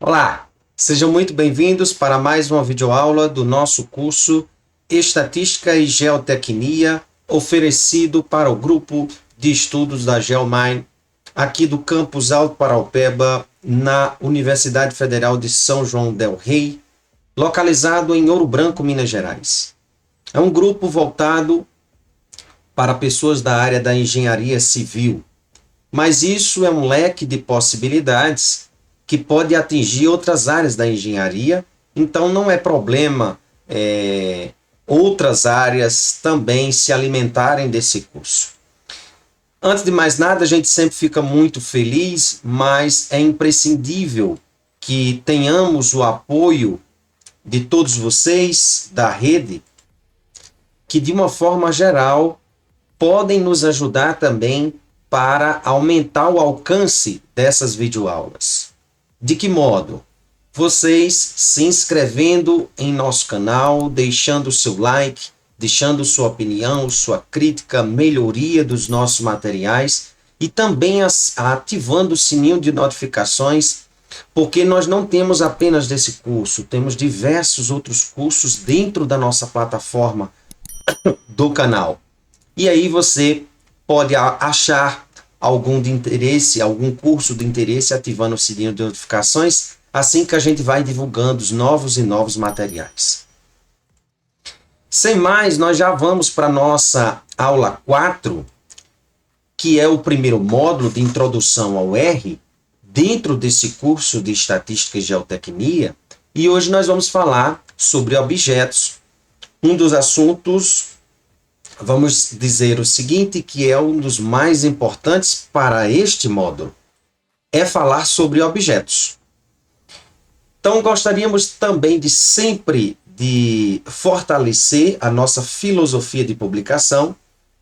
Olá, sejam muito bem-vindos para mais uma videoaula do nosso curso Estatística e Geotecnia, oferecido para o grupo de estudos da Geomine, aqui do campus Alto Paraupeba, na Universidade Federal de São João del Rei, localizado em Ouro Branco, Minas Gerais. É um grupo voltado para pessoas da área da engenharia civil, mas isso é um leque de possibilidades que pode atingir outras áreas da engenharia, então não é problema outras áreas também se alimentarem desse curso. Antes de mais nada, a gente sempre fica muito feliz, mas é imprescindível que tenhamos o apoio de todos vocês da rede, que de uma forma geral podem nos ajudar também para aumentar o alcance dessas videoaulas. De que modo? Vocês se inscrevendo em nosso canal, deixando seu like, deixando sua opinião, sua crítica, melhoria dos nossos materiais e também ativando o sininho de notificações, porque nós não temos apenas desse curso, temos diversos outros cursos dentro da nossa plataforma do canal. E aí você pode achar algum de interesse, algum curso de interesse, ativando o sininho de notificações, assim que a gente vai divulgando os novos materiais. Sem mais, nós já vamos para a nossa aula 4, que é o primeiro módulo de introdução ao R, dentro desse curso de Estatística e Geotecnia, e hoje nós vamos falar sobre objetos, um dos assuntos, vamos dizer o seguinte, que é um dos mais importantes para este módulo, é falar sobre objetos. Então, gostaríamos também de sempre de fortalecer a nossa filosofia de publicação,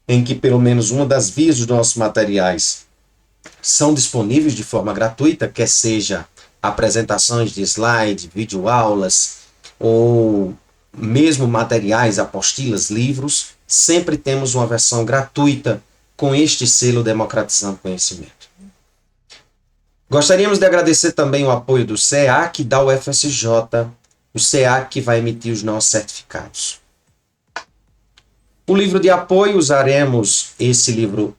em que pelo menos uma das vias dos nossos materiais são disponíveis de forma gratuita, quer seja apresentações de slide, videoaulas ou mesmo materiais, apostilas, livros, sempre temos uma versão gratuita com este selo Democratizando Conhecimento. Gostaríamos de agradecer também o apoio do CEAC da UFSJ, o CEAC que vai emitir os nossos certificados. O livro de apoio, usaremos esse livro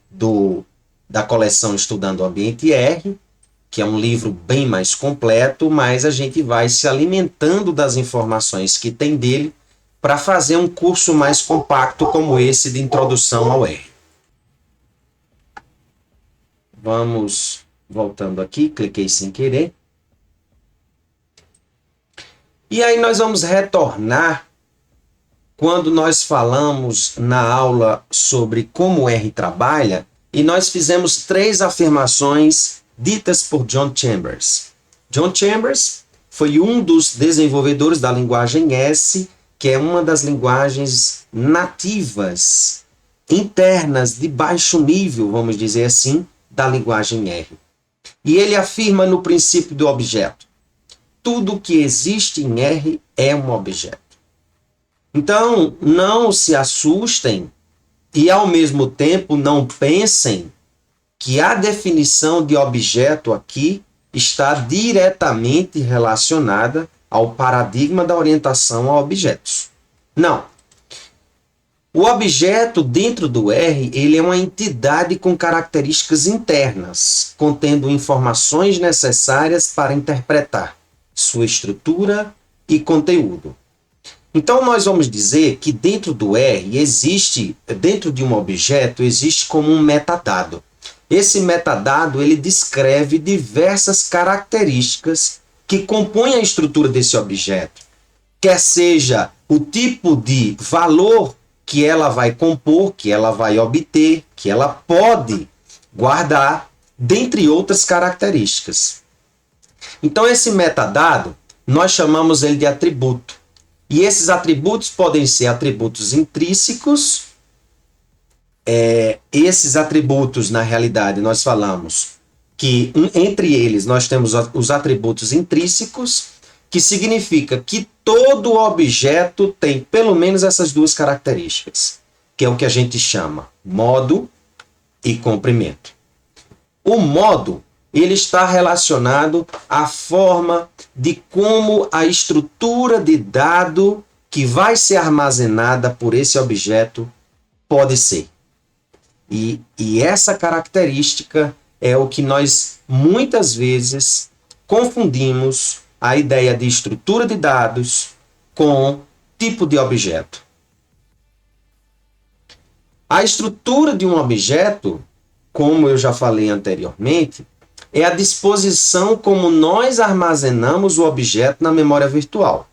da coleção Estudando o Ambiente R, que é um livro bem mais completo, mas a gente vai se alimentando das informações que tem dele para fazer um curso mais compacto como esse de introdução ao R. Vamos voltando aqui, cliquei sem querer. E aí nós vamos retornar quando nós falamos na aula sobre como o R trabalha, e nós fizemos 3 afirmações ditas por John Chambers. John Chambers foi um dos desenvolvedores da linguagem S, que é uma das linguagens nativas, internas, de baixo nível, vamos dizer assim, da linguagem R. E ele afirma no princípio do objeto: tudo que existe em R é um objeto. Então, não se assustem e, ao mesmo tempo, não pensem que a definição de objeto aqui está diretamente relacionada ao paradigma da orientação a objetos. Não. O objeto dentro do R, ele é uma entidade com características internas, contendo informações necessárias para interpretar sua estrutura e conteúdo. Então, nós vamos dizer que dentro do R dentro de um objeto, existe como um metadado. Esse metadado, ele descreve diversas características que compõem a estrutura desse objeto. Quer seja o tipo de valor que ela vai compor, que ela vai obter, que ela pode guardar, dentre outras características. Então, esse metadado, nós chamamos ele de atributo. E esses atributos podem ser atributos intrínsecos. Esses atributos, na realidade, nós falamos que entre eles nós temos os atributos intrínsecos, que significa que todo objeto tem pelo menos essas 2 características, que é o que a gente chama modo e comprimento. O modo, ele está relacionado à forma de como a estrutura de dado que vai ser armazenada por esse objeto pode ser. E essa característica é o que nós muitas vezes confundimos a ideia de estrutura de dados com tipo de objeto. A estrutura de um objeto, como eu já falei anteriormente, é a disposição como nós armazenamos o objeto na memória virtual.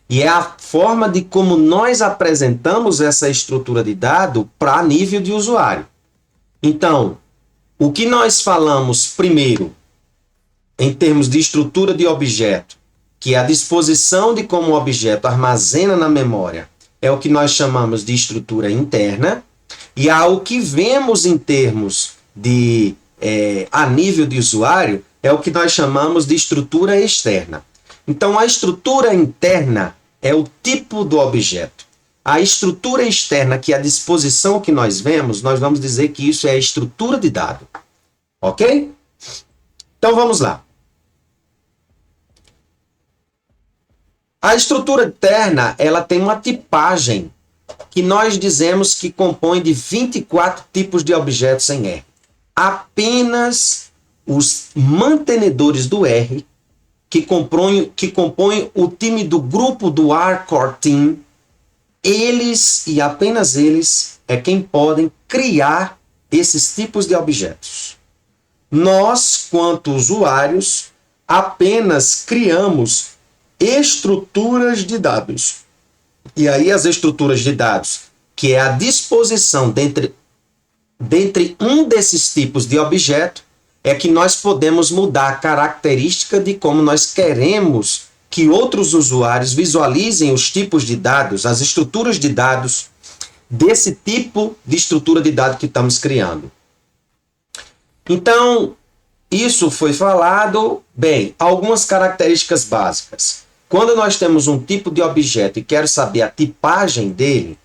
E é a forma de como nós apresentamos essa estrutura de dado para nível de usuário. Então, o que nós falamos primeiro, em termos de estrutura de objeto, que é a disposição de como o objeto armazena na memória, é o que nós chamamos de estrutura interna, e o que vemos em termos de a nível de usuário é o que nós chamamos de estrutura externa. Então, a estrutura interna é o tipo do objeto. A estrutura externa, que é a disposição que nós vemos, nós vamos dizer que isso é a estrutura de dado. Ok? Então, vamos lá. A estrutura interna, ela tem uma tipagem que nós dizemos que compõe de 24 tipos de objetos em R. Apenas os mantenedores do R, que compõem o time do grupo do R Core Team, eles e apenas eles é quem podem criar esses tipos de objetos. Nós, quanto usuários, apenas criamos estruturas de dados. E aí as estruturas de dados, que é a disposição dentre um desses tipos de objeto, é que nós podemos mudar a característica de como nós queremos que outros usuários visualizem os tipos de dados, as estruturas de dados desse tipo de estrutura de dados que estamos criando. Então, isso foi falado. Bem, algumas características básicas. Quando nós temos um tipo de objeto e quero saber a tipagem dele,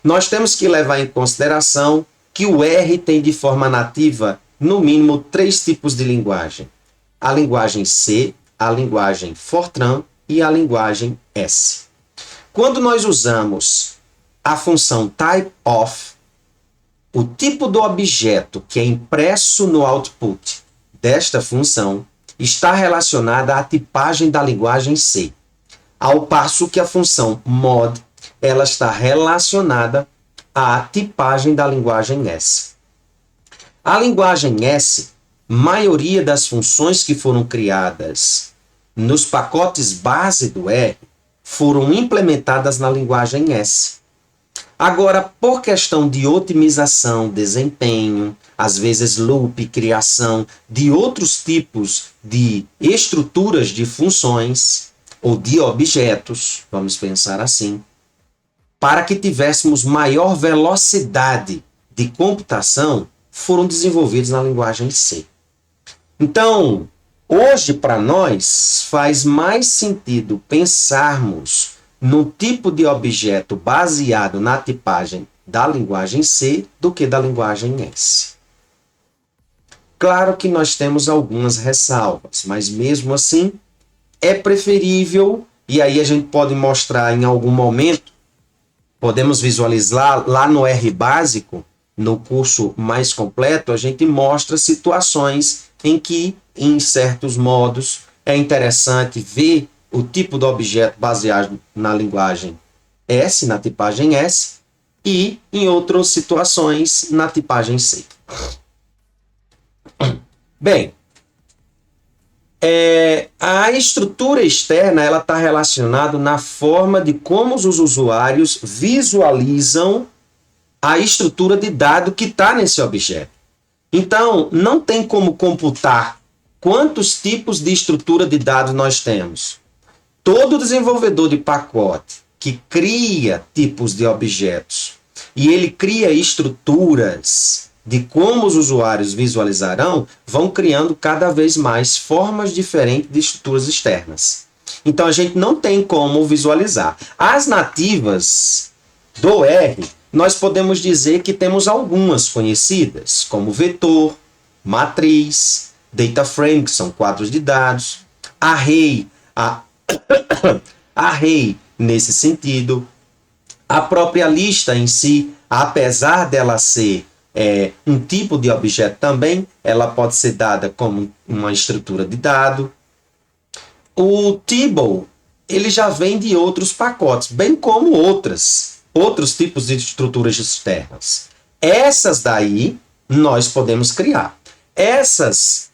nós temos que levar em consideração que o R tem de forma nativa, no mínimo, 3 tipos de linguagem. A linguagem C, a linguagem Fortran e a linguagem S. Quando nós usamos a função typeOf, o tipo do objeto que é impresso no output desta função está relacionada à tipagem da linguagem C, ao passo que a função mod ela está relacionada à tipagem da linguagem S. A linguagem S, maioria das funções que foram criadas nos pacotes base do R foram implementadas na linguagem S. Agora, por questão de otimização, desempenho, às vezes loop, criação de outros tipos de estruturas de funções ou de objetos, vamos pensar assim, para que tivéssemos maior velocidade de computação, foram desenvolvidos na linguagem C. Então, hoje para nós faz mais sentido pensarmos num tipo de objeto baseado na tipagem da linguagem C do que da linguagem S. Claro que nós temos algumas ressalvas, mas mesmo assim é preferível, e aí a gente pode mostrar em algum momento, podemos visualizar lá no R básico, no curso mais completo, a gente mostra situações em que, em certos modos, é interessante ver o tipo de objeto baseado na linguagem S, na tipagem S, e em outras situações na tipagem C. Bem, a estrutura externa ela está relacionada na forma de como os usuários visualizam a estrutura de dado que está nesse objeto. Então, não tem como computar quantos tipos de estrutura de dados nós temos. Todo desenvolvedor de pacote que cria tipos de objetos e ele cria estruturas de como os usuários visualizarão, vão criando cada vez mais formas diferentes de estruturas externas. Então, a gente não tem como visualizar. As nativas do R, nós podemos dizer que temos algumas conhecidas, como vetor, matriz, data frame, que são quadros de dados, array, array nesse sentido. A própria lista em si, apesar dela ser um tipo de objeto também, ela pode ser dada como uma estrutura de dado. O table, ele já vem de outros pacotes, bem como outros tipos de estruturas externas. Essas daí, nós podemos criar.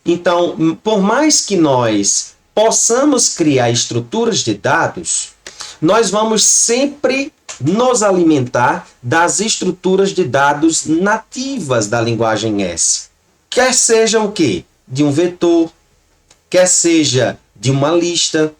Então, por mais que nós possamos criar estruturas de dados, nós vamos sempre nos alimentar das estruturas de dados nativas da linguagem S. Quer seja o quê? De um vetor, quer seja de uma lista,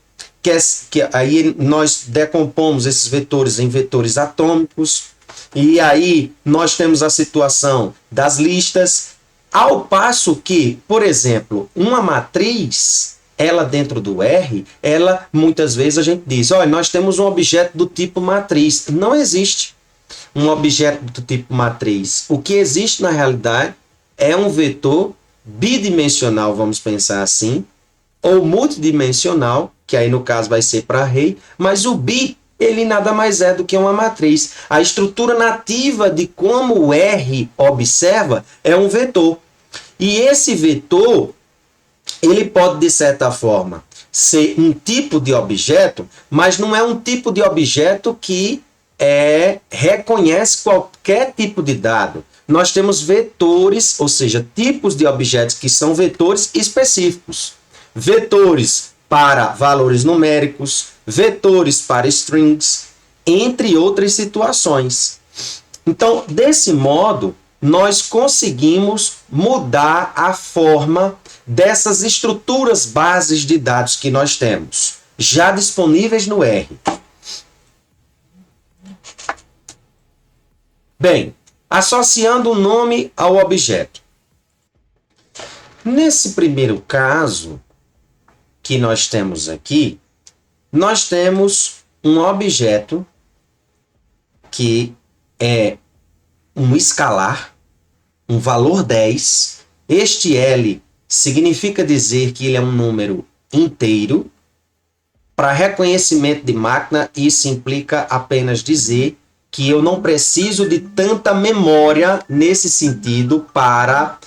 aí nós decompomos esses vetores em vetores atômicos, e aí nós temos a situação das listas, ao passo que, por exemplo, uma matriz, ela dentro do R, ela muitas vezes a gente diz, olha, nós temos um objeto do tipo matriz. Não existe um objeto do tipo matriz. O que existe na realidade é um vetor bidimensional, vamos pensar assim, ou multidimensional, que aí no caso vai ser para array, mas o bi, ele nada mais é do que uma matriz. A estrutura nativa de como o R observa é um vetor. E esse vetor, ele pode, de certa forma, ser um tipo de objeto, mas não é um tipo de objeto que reconhece qualquer tipo de dado. Nós temos vetores, ou seja, tipos de objetos que são vetores específicos. Vetores para valores numéricos, vetores para strings, entre outras situações. Então, desse modo, nós conseguimos mudar a forma dessas estruturas bases de dados que nós temos, já disponíveis no R. Bem, associando o nome ao objeto. Nesse primeiro caso que nós temos aqui, nós temos um objeto que é um escalar, um valor 10. Este L significa dizer que ele é um número inteiro. Para reconhecimento de máquina, isso implica apenas dizer que eu não preciso de tanta memória nesse sentido para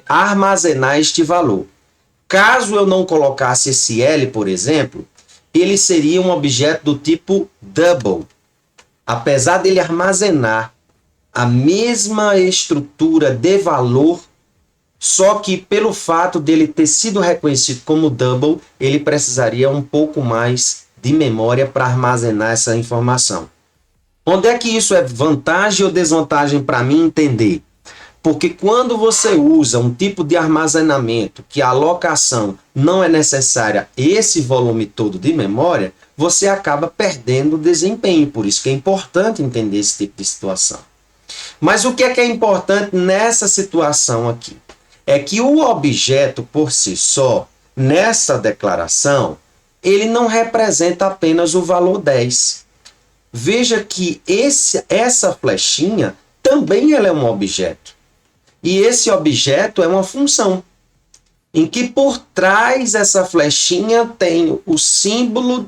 armazenar este valor. Caso eu não colocasse esse L, por exemplo, ele seria um objeto do tipo double. Apesar dele armazenar a mesma estrutura de valor, só que pelo fato dele ter sido reconhecido como double, ele precisaria um pouco mais de memória para armazenar essa informação. Onde é que isso é vantagem ou desvantagem para mim entender? Porque quando você usa um tipo de armazenamento que a alocação não é necessária esse volume todo de memória, você acaba perdendo desempenho. Por isso que é importante entender esse tipo de situação. Mas o que é importante nessa situação aqui? É que o objeto por si só, nessa declaração, ele não representa apenas o valor 10. Veja que essa flechinha também ela é um objeto. E esse objeto é uma função, em que por trás dessa flechinha tem o símbolo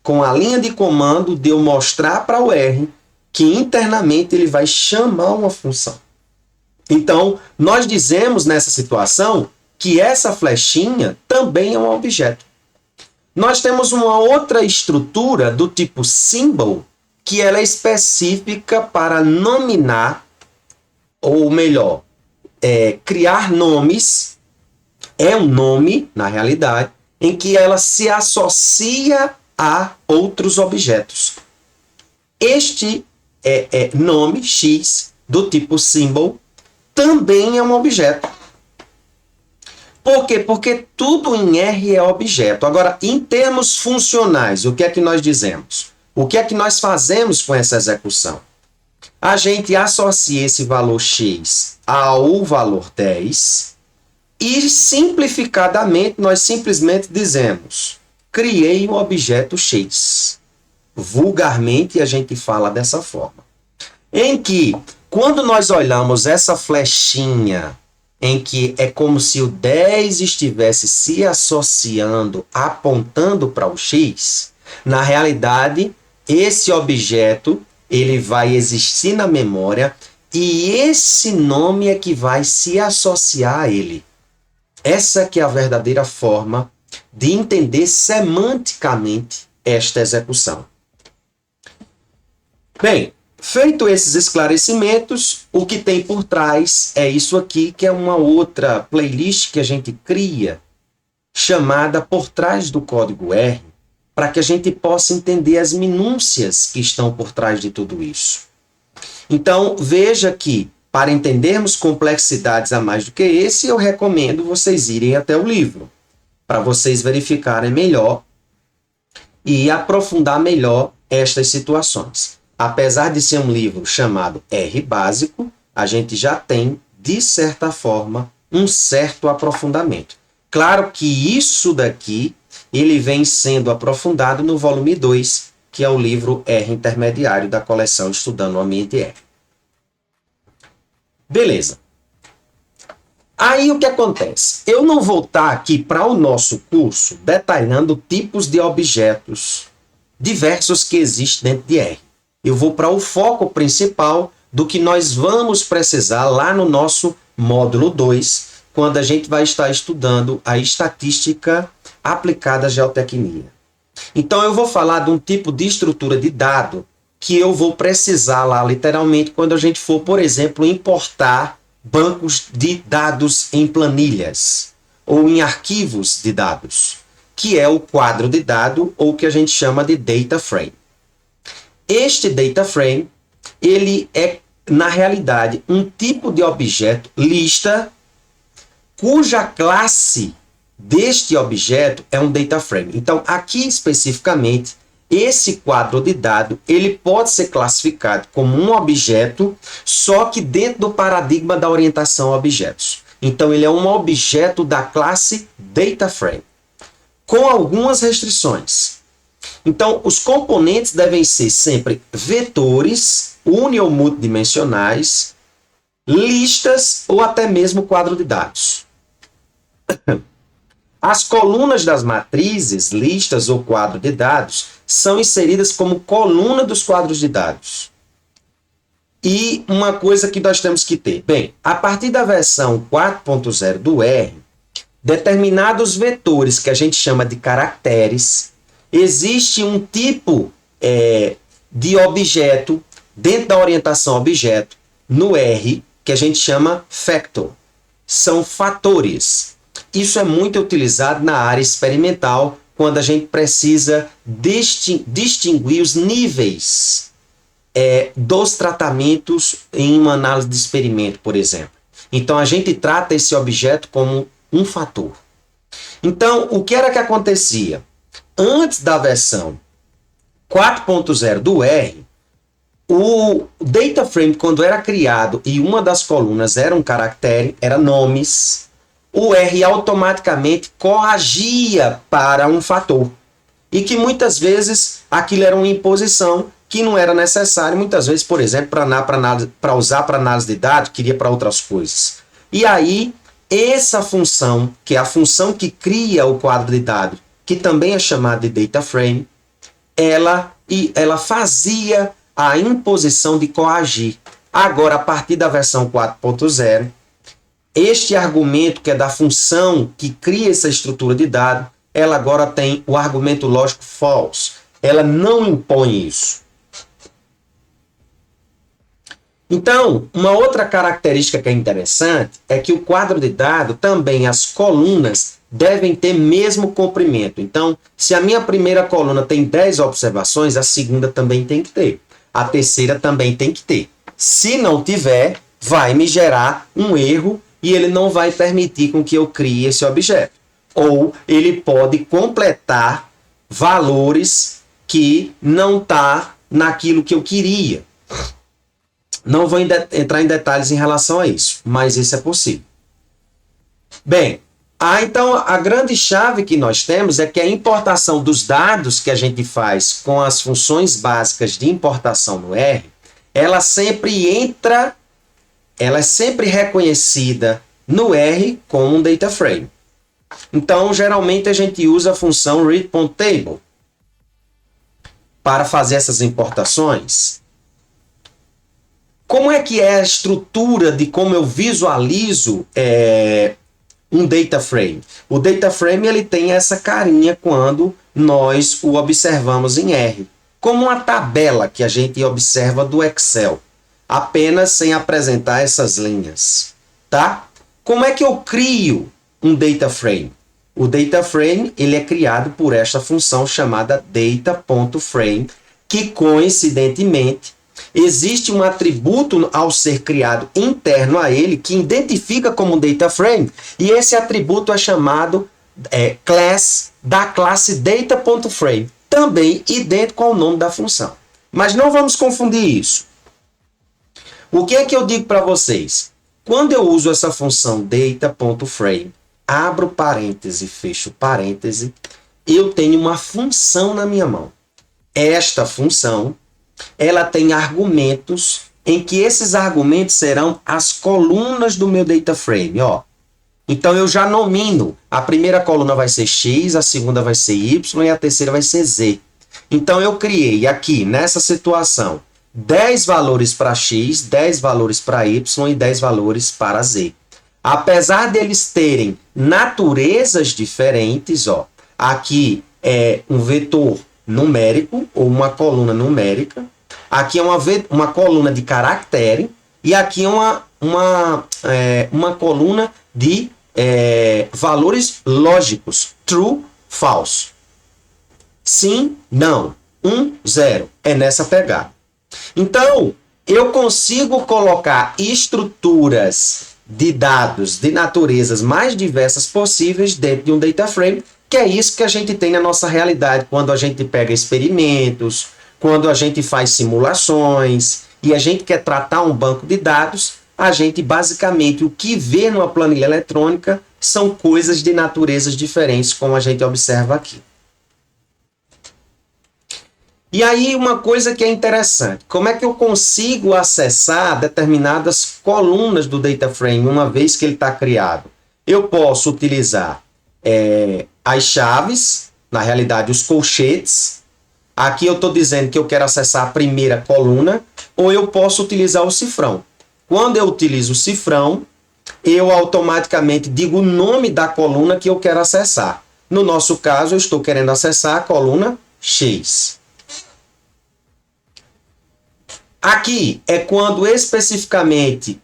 com a linha de comando de eu mostrar para o R que internamente ele vai chamar uma função. Então, nós dizemos nessa situação que essa flechinha também é um objeto. Nós temos uma outra estrutura do tipo symbol, que ela é específica para nominar, ou melhor, criar nomes. É um nome, na realidade, em que ela se associa a outros objetos. Este nome X, do tipo symbol, também é um objeto. Por quê? Porque tudo em R é objeto. Agora, em termos funcionais, o que é que nós dizemos? O que é que nós fazemos com essa execução? A gente associa esse valor X ao valor 10 e, simplificadamente, nós simplesmente dizemos: criei um objeto X. Vulgarmente, a gente fala dessa forma. Em que, quando nós olhamos essa flechinha em que é como se o 10 estivesse se associando, apontando para o X, na realidade, esse objeto ele vai existir na memória e esse nome é que vai se associar a ele. Essa que é a verdadeira forma de entender semanticamente esta execução. Bem, feito esses esclarecimentos, o que tem por trás é isso aqui, que é uma outra playlist que a gente cria, chamada Por Trás do Código R, para que a gente possa entender as minúcias que estão por trás de tudo isso. Então, veja que, para entendermos complexidades a mais do que esse, eu recomendo vocês irem até o livro, para vocês verificarem melhor e aprofundar melhor estas situações. Apesar de ser um livro chamado R Básico, a gente já tem, de certa forma, um certo aprofundamento. Claro que isso daqui, ele vem sendo aprofundado no volume 2, que é o livro R Intermediário da coleção Estudando o Ambiente R. Beleza. Aí o que acontece? Eu não vou estar aqui para o nosso curso detalhando tipos de objetos diversos que existem dentro de R. Eu vou para o foco principal do que nós vamos precisar lá no nosso módulo 2, quando a gente vai estar estudando a estatística aplicada à geotecnia. Então eu vou falar de um tipo de estrutura de dado que eu vou precisar lá literalmente quando a gente for, por exemplo, importar bancos de dados em planilhas ou em arquivos de dados, que é o quadro de dado ou que a gente chama de data frame. Este data frame, ele é, na realidade, um tipo de objeto lista cuja classe deste objeto é um data frame. Então, aqui especificamente, esse quadro de dado, ele pode ser classificado como um objeto, só que dentro do paradigma da orientação a objetos. Então, ele é um objeto da classe data frame, com algumas restrições. Então, os componentes devem ser sempre vetores, uni- ou multidimensionais, listas ou até mesmo quadro de dados. As colunas das matrizes, listas ou quadro de dados, são inseridas como coluna dos quadros de dados. E uma coisa que nós temos que ter. Bem, a partir da versão 4.0 do R, determinados vetores que a gente chama de caracteres, existe um tipo de objeto dentro da orientação a objeto no R que a gente chama factor. São fatores. Isso é muito utilizado na área experimental quando a gente precisa distinguir os níveis dos tratamentos em uma análise de experimento, por exemplo. Então a gente trata esse objeto como um fator. Então, o que era que acontecia? Antes da versão 4.0 do R, o data frame, quando era criado e uma das colunas era um caractere, era nomes, o R automaticamente corrigia para um fator. E que muitas vezes aquilo era uma imposição que não era necessário, muitas vezes, por exemplo, para usar para análise de dados, queria para outras coisas. E aí, essa função, que é a função que cria o quadro de dados, que também é chamada de data frame, ela fazia a imposição de coagir. Agora, a partir da versão 4.0, este argumento, que é da função que cria essa estrutura de dado, ela agora tem o argumento lógico false. Ela não impõe isso. Então, uma outra característica que é interessante é que o quadro de dado, também as colunas, devem ter mesmo comprimento. Então, se a minha primeira coluna tem 10 observações, a segunda também tem que ter. A terceira também tem que ter. Se não tiver, vai me gerar um erro e ele não vai permitir com que eu crie esse objeto. Ou ele pode completar valores que não está naquilo que eu queria. Não vou entrar em detalhes em relação a isso, mas isso é possível. Bem, então a grande chave que nós temos é que a importação dos dados que a gente faz com as funções básicas de importação no R, ela é sempre reconhecida no R como um data frame. Então, geralmente a gente usa a função read.table para fazer essas importações. Como é que é a estrutura de como eu visualizo um data frame? O data frame ele tem essa carinha quando nós o observamos em R, como uma tabela que a gente observa do Excel, apenas sem apresentar essas linhas, tá? Como é que eu crio um data frame? O data frame ele é criado por esta função chamada data.frame, que coincidentemente existe um atributo ao ser criado interno a ele que identifica como um data frame, e esse atributo é chamado class da classe data.frame, também idêntico ao nome da função. Mas não vamos confundir isso. O que é que eu digo para vocês? Quando eu uso essa função data.frame, abro parêntese, fecho parêntese, eu tenho uma função na minha mão. Esta função, ela tem argumentos em que esses argumentos serão as colunas do meu data frame, ó. Então eu já nomino, a primeira coluna vai ser X, a segunda vai ser Y e a terceira vai ser Z. Então eu criei aqui, nessa situação, 10 valores para X, 10 valores para Y e 10 valores para Z. Apesar deles terem naturezas diferentes, ó, aqui é um vetor numérico ou uma coluna numérica, aqui é uma coluna de caractere e aqui é uma coluna de valores lógicos, true, false. Sim, não, 1, 0, é nessa pegada. Então, eu consigo colocar estruturas de dados de naturezas mais diversas possíveis dentro de um data frame, que é isso que a gente tem na nossa realidade quando a gente pega experimentos, quando a gente faz simulações e a gente quer tratar um banco de dados, a gente basicamente o que vê numa planilha eletrônica são coisas de naturezas diferentes, como a gente observa aqui. E aí uma coisa que é interessante, como é que eu consigo acessar determinadas colunas do data frame uma vez que ele está criado? Eu posso utilizar as chaves, na realidade os colchetes. Aqui eu estou dizendo que eu quero acessar a primeira coluna, ou eu posso utilizar o cifrão. Quando eu utilizo o cifrão, eu automaticamente digo o nome da coluna que eu quero acessar. No nosso caso, eu estou querendo acessar a coluna X. Aqui é quando especificamente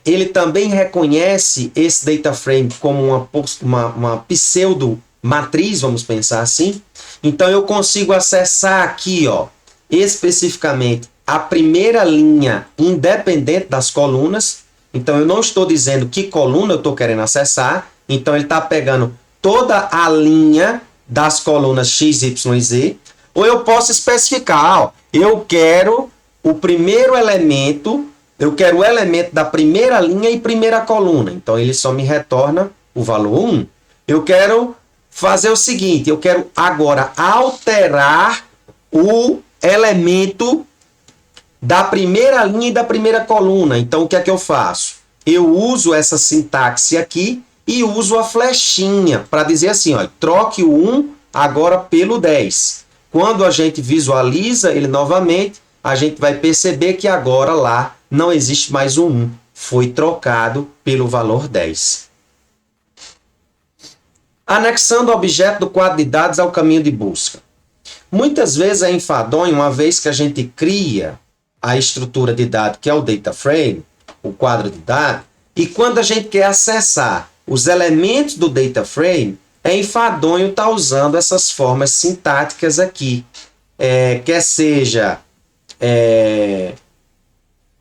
ele também reconhece esse data frame como uma pseudo matriz, vamos pensar assim. Então eu consigo acessar aqui, ó, especificamente a primeira linha independente das colunas. Então eu não estou dizendo que coluna eu estou querendo acessar. Então ele está pegando toda a linha das colunas X, Y e Z. Ou eu posso especificar, ó, eu quero o primeiro elemento, eu quero o elemento da primeira linha e primeira coluna. Então, ele só me retorna o valor 1. Eu quero fazer o seguinte, eu quero agora alterar o elemento da primeira linha e da primeira coluna. Então, o que é que eu faço? Eu uso essa sintaxe aqui e uso a flechinha para dizer assim, ó, troque o 1 agora pelo 10. Quando a gente visualiza ele novamente, a gente vai perceber que agora lá não existe mais o 1. Foi trocado pelo valor 10. Anexando o objeto do quadro de dados ao caminho de busca. Muitas vezes é enfadonho, uma vez que a gente cria a estrutura de dados, que é o data frame, o quadro de dados, e quando a gente quer acessar os elementos do data frame, é enfadonho estar usando essas formas sintáticas aqui. Quer seja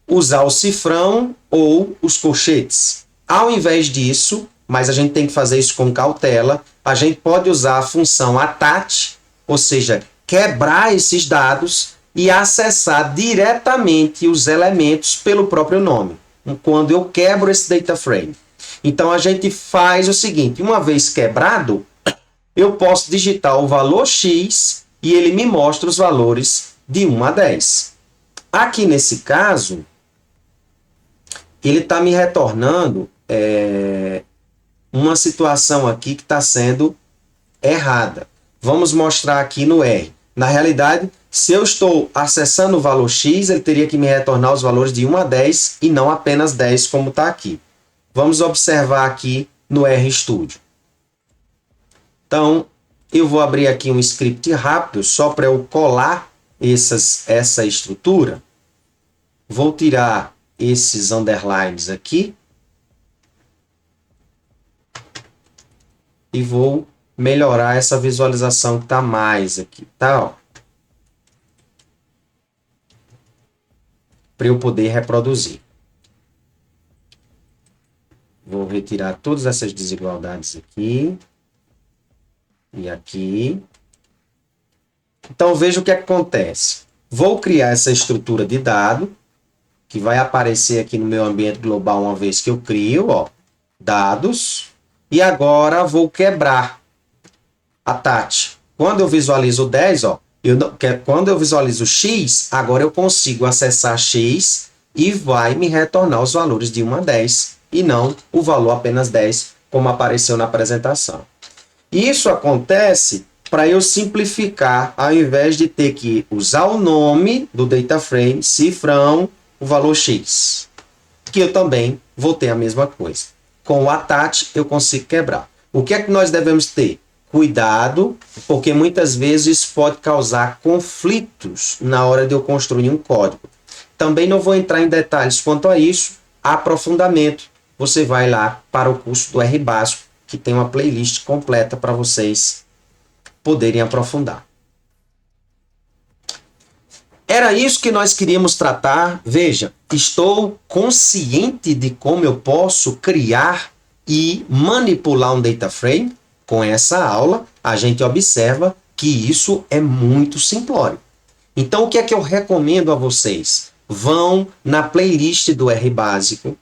usar o cifrão ou os colchetes. Ao invés disso, mas a gente tem que fazer isso com cautela, a gente pode usar a função attach, ou seja, quebrar esses dados e acessar diretamente os elementos pelo próprio nome, quando eu quebro esse data frame. Então a gente faz o seguinte, uma vez quebrado, eu posso digitar o valor X e ele me mostra os valores de 1 a 10. Aqui nesse caso, ele está me retornando uma situação aqui que está sendo errada. Vamos mostrar aqui no R. Na realidade, se eu estou acessando o valor X, ele teria que me retornar os valores de 1 a 10 e não apenas 10 como está aqui. Vamos observar aqui no RStudio. Então, eu vou abrir aqui um script rápido só para eu colar essa estrutura. Vou tirar esses underlines aqui e vou melhorar essa visualização que está mais aqui, tá? Para eu poder reproduzir. Vou retirar todas essas desigualdades aqui e aqui. Então, veja o que acontece. Vou criar essa estrutura de dado, que vai aparecer aqui no meu ambiente global uma vez que eu crio, ó, dados. E agora vou quebrar a TAT. Quando eu visualizo 10, ó, quando eu visualizo X, agora eu consigo acessar X e vai me retornar os valores de 1 a 10 e não o valor apenas 10, como apareceu na apresentação. Isso acontece para eu simplificar, ao invés de ter que usar o nome do data frame, cifrão, o valor X, que eu também vou ter a mesma coisa. Com o attach eu consigo quebrar. O que é que nós devemos ter? Cuidado, porque muitas vezes isso pode causar conflitos na hora de eu construir um código. Também não vou entrar em detalhes quanto a isso. Aprofundamento, você vai lá para o curso do R Básico, que tem uma playlist completa para vocês poderem aprofundar. Era isso que nós queríamos tratar. Veja, estou consciente de como eu posso criar e manipular um data frame. Com essa aula, a gente observa que isso é muito simplório. Então, o que é que eu recomendo a vocês? Vão na playlist do R Básico,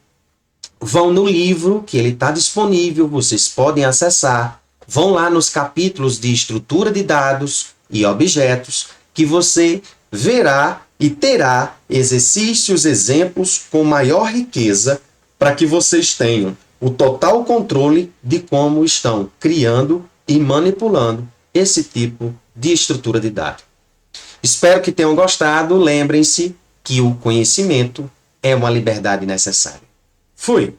vão no livro, que ele está disponível, vocês podem acessar, vão lá nos capítulos de estrutura de dados e objetos, que você verá e terá exercícios, exemplos com maior riqueza para que vocês tenham o total controle de como estão criando e manipulando esse tipo de estrutura de dados. Espero que tenham gostado. Lembrem-se que o conhecimento é uma liberdade necessária. Fui!